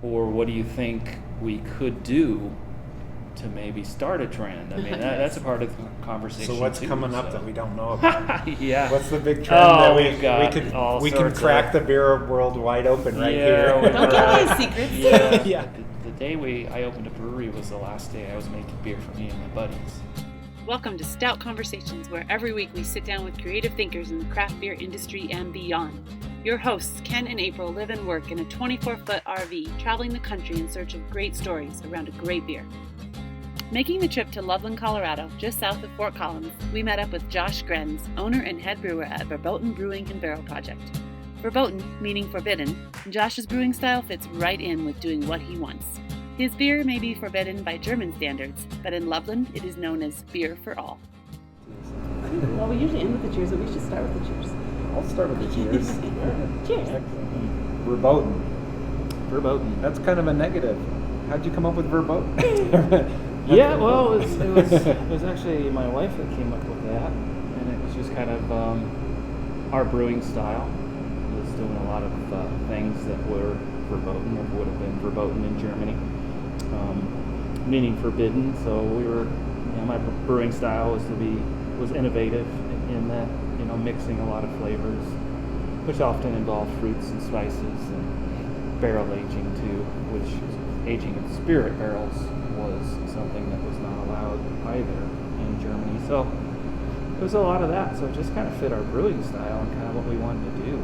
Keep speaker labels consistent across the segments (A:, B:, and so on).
A: Or what do you think we could do to maybe start a trend? I mean, that's a part of the conversation.
B: So what's
A: too,
B: coming up that we don't know about?
A: Yeah.
B: What's the big trend that we can crack the beer world wide open right here?
C: Don't give away secrets.
A: Yeah.
B: Yeah.
A: The day I opened a brewery was the last day I was making beer for me and my buddies.
C: Welcome to Stout Conversations, where every week we sit down with creative thinkers in the craft beer industry and beyond. Your hosts, Ken and April, live and work in a 24-foot RV, traveling the country in search of great stories around a great beer. Making the trip to Loveland, Colorado, just south of Fort Collins, we met up with Josh Grenz, owner and head brewer at Verboten Brewing and Barrel Project. Verboten, meaning forbidden, Josh's brewing style fits right in with doing what he wants. His beer may be forbidden by German standards, but in Loveland it is known as beer for all.
D: Well, we usually end with the cheers, but we should start with the cheers.
B: I'll start with the cheers.
D: Cheers.
B: Verboten. That's kind of a negative. How'd you come up with verboten?
A: Yeah, well, it was actually my wife that came up with that, and it was just kind of our brewing style. It was doing a lot of things that were verboten, or would have been verboten in Germany, meaning forbidden. So my brewing style was innovative in that, mixing a lot of flavors, which often involved fruits and spices, and barrel aging too, which aging in spirit barrels was something that was not allowed either in Germany. So it was a lot of that. So it just kind of fit our brewing style and kind of what we wanted to do.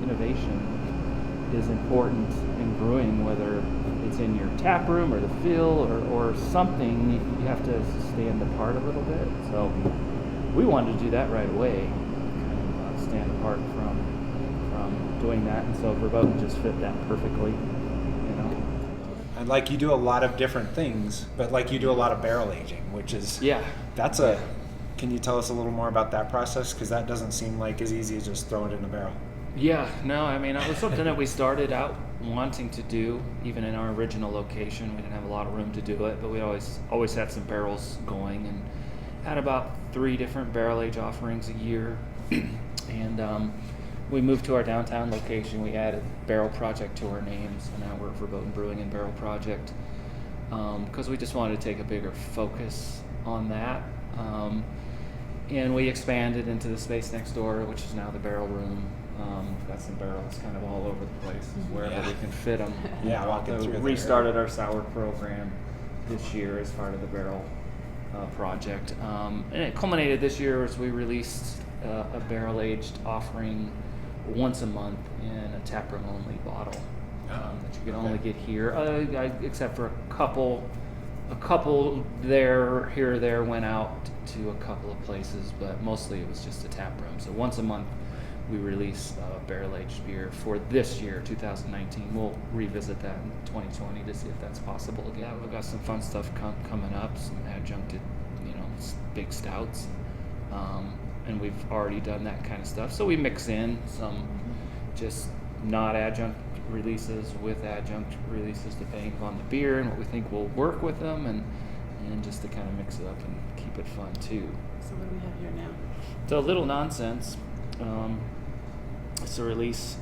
A: Innovation is important in brewing, whether it's in your tap room or the fill or something. You have to stand apart a little bit. So we wanted to do that right away, kind of stand apart from doing that. And so Verboten just fit that perfectly.
B: And like you do a lot of different things, but like you do a lot of barrel aging, which is Can you tell us a little more about that process? Because that doesn't seem like as easy as just throw it in a barrel.
A: Yeah, no, I mean, it was something that we started out wanting to do, even in our original location. We didn't have a lot of room to do it, but we always had some barrels going, and had about 3 different barrel age offerings a year. And we moved to our downtown location. We added Barrel Project to our name, so now we're Verboten Brewing and Barrel Project, because we just wanted to take a bigger focus on that. And we expanded into the space next door, which is now the barrel room. We've got some barrels kind of all over the place, wherever we can fit them.
B: Walking through there.
A: Restarted our sour program this year as part of the barrel project. And it culminated this year as we released a barrel-aged offering once a month in a taproom only bottle that you can only get here, except for a couple here or there went out to a couple of places, but mostly it was just a tap room. So once a month we release barrel-aged beer for this year, 2019. We'll revisit that in 2020 to see if that's possible again. We've got some fun stuff coming up, some adjuncted, big stouts. And we've already done that kind of stuff. So we mix in some just not adjunct releases with adjunct releases depending upon the beer and what we think will work with them, and just to kind of mix it up and keep it fun too.
D: So what do we have here now?
A: So Little Nonsense. It's a release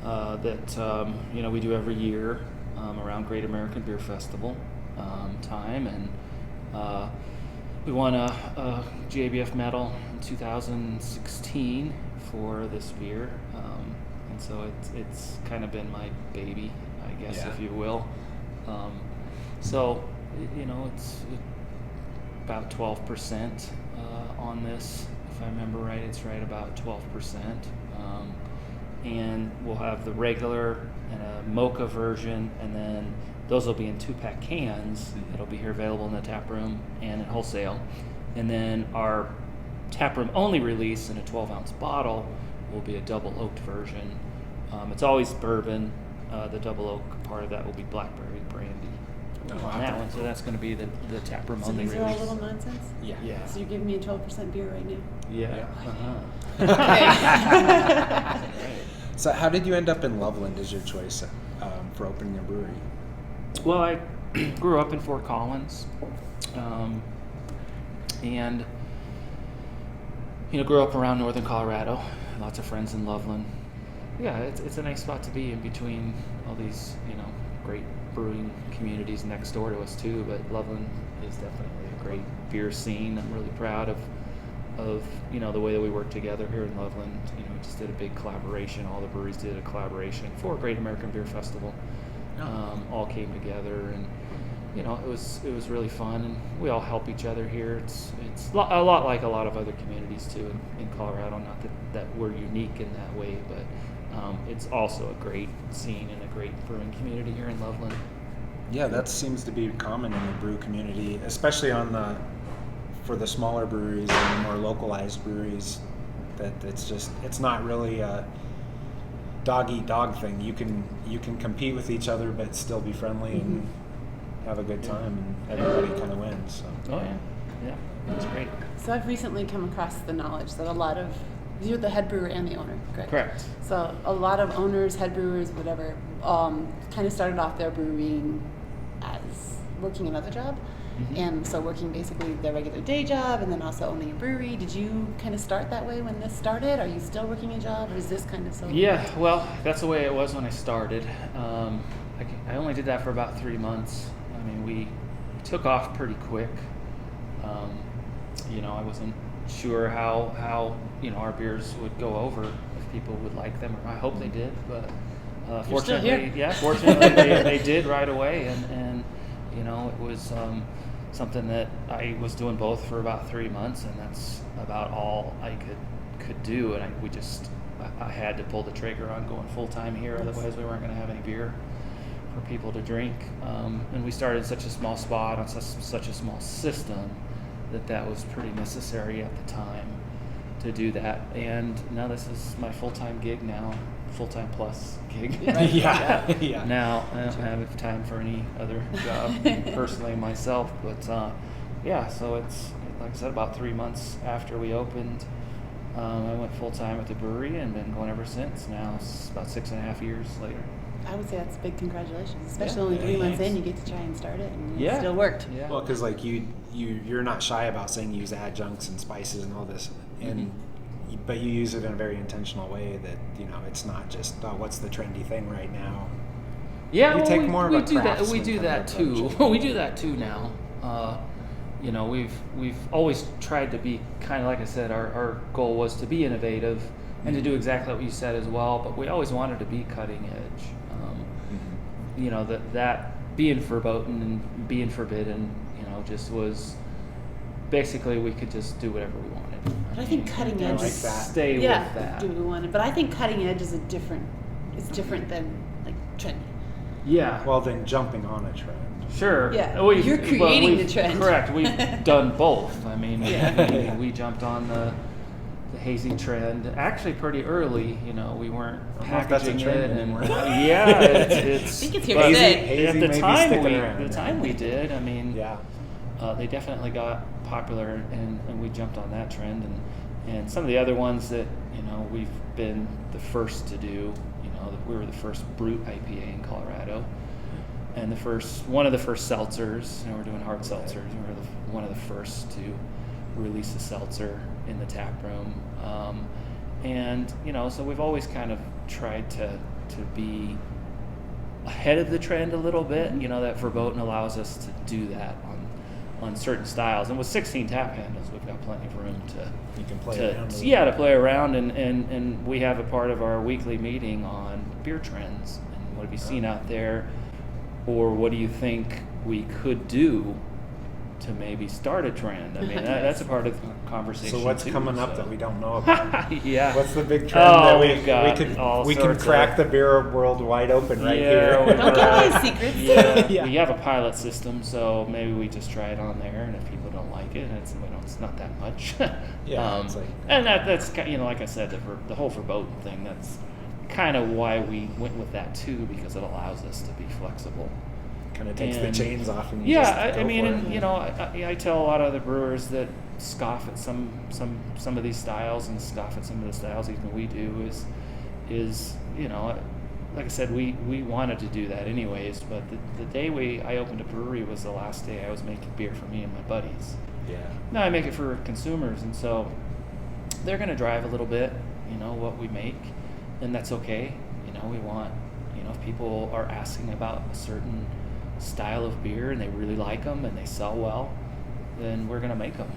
A: that we do every year around Great American Beer Festival time, and we won a GABF medal in 2016 for this beer, and so it's kind of been my baby, I guess, if you will. So it's about 12% on this. If I remember right, it's right about 12%. And we'll have the regular and a mocha version, and then those will be in 2-pack cans. It'll be here available in the tap room and at wholesale. And then our tap room only release in a 12-ounce bottle will be a double oaked version. It's always bourbon. The double oak part of that will be blackberry brandy on that one. So that's going to be the tap room only
D: These
A: release.
D: are all Little Nonsense?
A: Yeah.
D: So you're giving me a 12% beer right now?
A: Yeah.
D: Okay.
B: So how did you end up in Loveland as your choice for opening a brewery?
A: Well, I grew up in Fort Collins, and grew up around northern Colorado. Lots of friends in Loveland. Yeah, it's a nice spot to be in between all these great brewing communities next door to us too, but Loveland is definitely a great beer scene. I'm really proud of the way that we work together here in Loveland. We just did a big collaboration. All the breweries did a collaboration for a Great American Beer Festival. All came together, and it was really fun, and we all help each other here. It's a lot like a lot of other communities too in Colorado. Not that we're unique in that way, but it's also a great scene and a great brewing community here in Loveland.
B: Yeah, that seems to be common in the brew community, especially for the smaller breweries and the more localized breweries. That it's not really a dog-eat-dog thing. You can compete with each other but still be friendly and have a good time, and everybody kind of wins. So.
A: Oh yeah, that's great.
D: So I've recently come across the knowledge that a lot of you're the head brewer and the owner, correct?
A: Correct.
D: So a lot of owners, head brewers, whatever, kind of started off their brewing as working another job. And so working basically their regular day job and then also owning a brewery. Did you kind of start that way when this started? Are you still working a job, or is this kind of so?
A: Yeah, well, that's the way it was when I started. I only did that for about 3 months. I mean, we took off pretty quick. I wasn't sure how our beers would go over, if people would like them, or I hope they did, but fortunately they did right away, and it was something that I was doing both for about 3 months, and that's about all I could do, and I had to pull the trigger on going full time here, otherwise we weren't going to have any beer for people to drink. And we started in such a small spot on such a small system that was pretty necessary at the time to do that. And now this is my full-time gig now, full-time plus gig.
B: Yeah.
A: Now I don't have time for any other job personally myself, but so it's, like I said, about 3 months after we opened, I went full-time at the brewery and been going ever since. Now it's about 6.5 years later.
D: I would say that's big congratulations, especially only 3 months in, you get to try and start it, and it still worked.
A: Yeah.
B: Well, because like you're not shy about saying you use adjuncts and spices and all this, and but you use it in a very intentional way that it's not just what's the trendy thing right now.
A: Yeah,
B: you take more of a craftsman
A: we do that too. We do that too now. We've always tried to be kind of, like I said, our goal was to be innovative and to do exactly what you said as well, but we always wanted to be cutting edge. That being verboten and being forbidden, just was basically we could just do whatever we wanted.
D: But I think cutting edge
B: like that.
A: Stay with that.
D: Do what we wanted. But I think cutting edge is different than like trendy.
A: Yeah.
B: Well, then jumping on a trend.
A: Sure.
D: Yeah. You're creating the trend.
A: Correct. We've done both. I mean, we jumped on the hazy trend actually pretty early. We weren't packaging it, and it's.
D: I think it's here to stay.
A: At the time we did. I mean, they definitely got popular, and we jumped on that trend, and some of the other ones that we've been the first to do. We were the first brute IPA in Colorado, and one of the first seltzers. We're doing hard seltzers. We were one of the first to release a seltzer in the Taproom, and so we've always kind of tried to be ahead of the trend a little bit. That Verboten allows us to do that on certain styles, and with 16 tap handles, we've got plenty of room to play around, and we have a part of our weekly meeting on beer trends and what have you seen out there, or what do you think we could do to maybe start a trend. I mean, that's a part of the conversation.
B: So what's
A: too,
B: coming up that we don't know about?
A: Yeah.
B: What's the big trend that we can crack the beer world wide open right here?
D: Don't give away secrets.
A: Yeah. We have a pilot system, so maybe we just try it on there, and if people don't like it, it's not that much. And that's like I said, the whole verboten thing. That's kind of why we went with that too, because it allows us to be flexible.
B: Kind of takes the chains off, and
A: I tell a lot of the brewers that scoff at some of these styles and scoff at some of the styles even we do is like I said, we wanted to do that anyways, but the day I opened a brewery was the last day I was making beer for me and my buddies.
B: Yeah.
A: Now I make it for consumers, and so they're going to drive a little bit, what we make, and that's okay. We want, if if people are asking about a certain style of beer and they really like them and they sell well, then we're going to make them,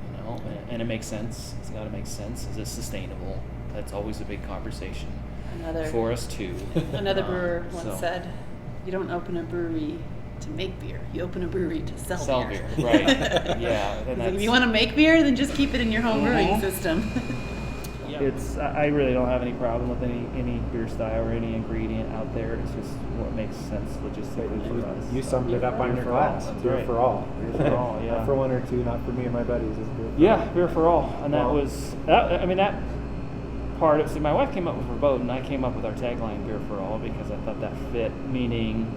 A: you know, and it makes sense. It's got to make sense. Is it sustainable? That's always a big conversation for us too.
D: Another brewer once said, you don't open a brewery to make beer. You open a brewery to sell beer.
A: Right. Yeah. And
D: if you want to make beer, then just keep it in your home brewing system.
A: I really don't have any problem with any beer style or any ingredient out there. It's just what makes sense logistically for us.
B: You summed it up on your glass. Beer for all.
A: Beer for all, yeah.
B: Not for one or two, not for me and my buddies. It's beer for all.
A: Yeah, beer for all. And that part of, see, my wife came up with Verboten. I came up with our tagline, beer for all, because I thought that fit, meaning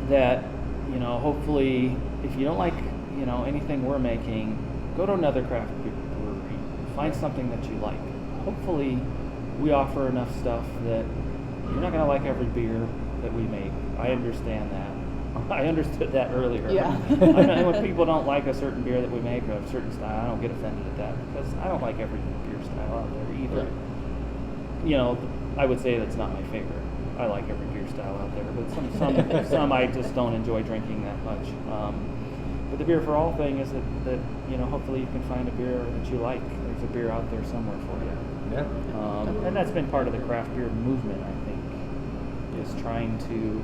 A: that, you know, hopefully if you don't like, you know, anything we're making, go to another craft beer brewery. Find something that you like. Hopefully we offer enough stuff that you're not going to like every beer that we make. I understand that. I understood that earlier.
D: Yeah.
A: When people don't like a certain beer that we make or a certain style, I don't get offended at that, because I don't like every beer style out there either. You know, I would say that's not my favorite. I like every beer style out there, but some I just don't enjoy drinking that much. But the beer for all thing is that you know, hopefully you can find a beer that you like. There's a beer out there somewhere for you.
B: Yeah.
A: And that's been part of the craft beer movement, I think, is trying to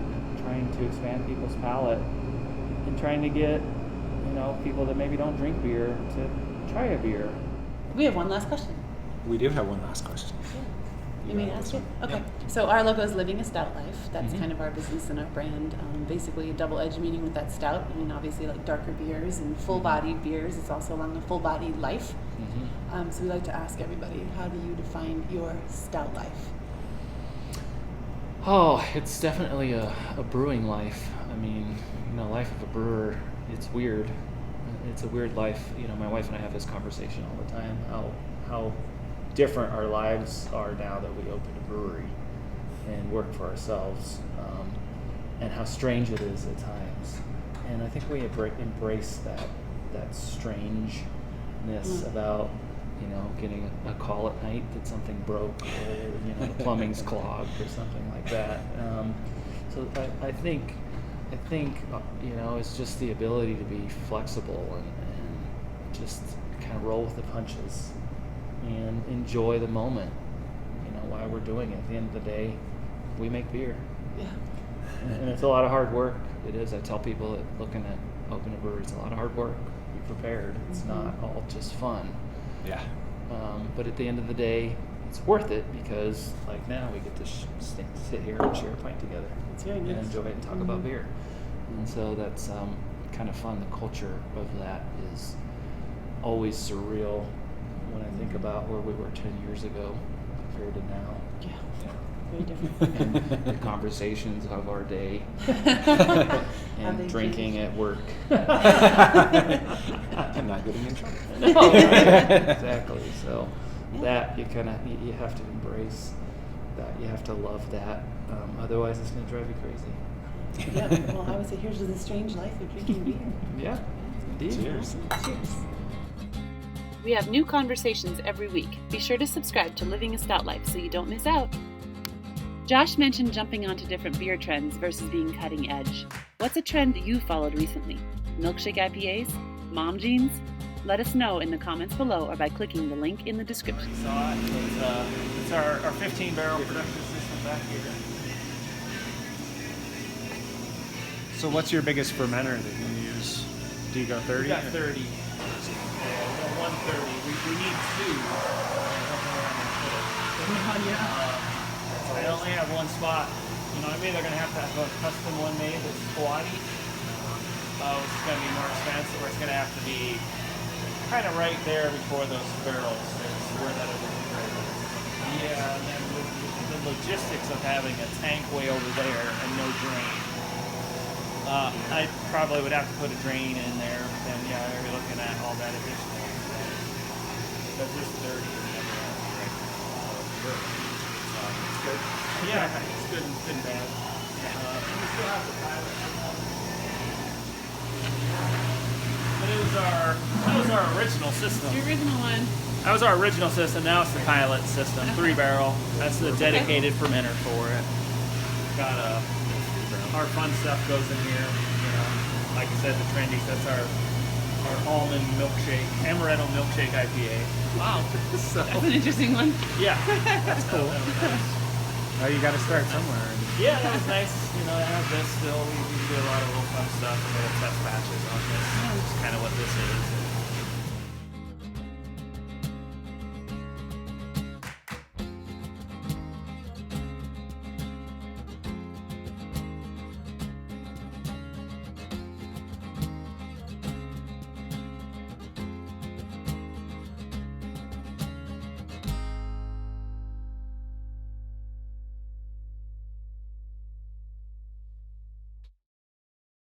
A: expand people's palate and trying to get, you know, people that maybe don't drink beer to try a beer.
D: We have one last question.
B: We do have one last question.
D: You may ask it? Okay. Yeah. So our logo is Living a Stout Life. That's kind of our business and our brand. Basically a double-edged meaning with that stout. I mean, obviously like darker beers and full-bodied beers. It's also along the full-bodied life. So we like to ask everybody, how do you define your stout life?
A: Oh, it's definitely a brewing life. I mean, you know, life of a brewer, it's weird. It's a weird life. You know, my wife and I have this conversation all the time, how different our lives are now that we open a brewery and work for ourselves, and how strange it is at times. And I think we embrace that strangeness about, you know, getting a call at night that something broke, or, you know, the plumbing's clogged or something like that. So I think you know, it's just the ability to be flexible and just kind of roll with the punches and enjoy the moment, you know, while we're doing it. At the end of the day, we make beer.
D: Yeah.
A: And it's a lot of hard work. It is. I tell people that looking at open a brewery, it's a lot of hard work. Be prepared. It's not all just fun.
B: Yeah.
A: But at the end of the day, it's worth it, because like now we get to sit here and share a pint together and enjoy it and talk about beer. And so that's kind of fun. The culture of that is always surreal when I think about where we were 10 years ago compared to now.
D: Yeah. Very different.
A: And the conversations of our day and drinking
D: change?
A: At work.
B: I'm not getting in trouble.
A: No, exactly. So that you have to embrace that. You have to love that. Otherwise, it's going to drive you crazy.
D: Yeah. Well, I would say here's to the strange life of drinking beer.
A: Yeah. Indeed.
B: Cheers.
D: Cheers.
C: We have new conversations every week. Be sure to subscribe to Living a Stout Life so you don't miss out. Josh mentioned jumping onto different beer trends versus being cutting edge. What's a trend that you followed recently? Milkshake IPAs? Mom jeans? Let us know in the comments below or by clicking the link in the description.
A: Saw it. It's our 15-barrel production system back here.
B: So what's your biggest fermenter that you use? Do you go 30?
A: We got 30. Yeah, we got 130. We need two. I only have one spot. You know, I'm either going to have a custom one made that's squatty, which is going to be more expensive, or it's going to have to be kind of right there before those barrels. There's where that other right is. Yeah, and then the logistics of having a tank way over there and no drain. I probably would have to put a drain in there, but then yeah, you're looking at all that additional stuff. But this 30 is never right now. It's good. Yeah, it's good and bad. And we still have the pilot. But that was our original system.
C: The original one.
A: That was our original system. Now it's the pilot system, 3-barrel. That's the dedicated fermenter for it. got our fun stuff goes in here. You know, like I said, the Trendy. That's our almond milkshake, Amaretto Milkshake IPA.
C: Wow,
A: So,
C: that's an interesting one.
A: yeah, that's cool.
B: Oh, you got to start somewhere.
A: Yeah, that was nice. You know, I have this still. We do a lot of little fun stuff and little test batches on this. It's kind of what this is.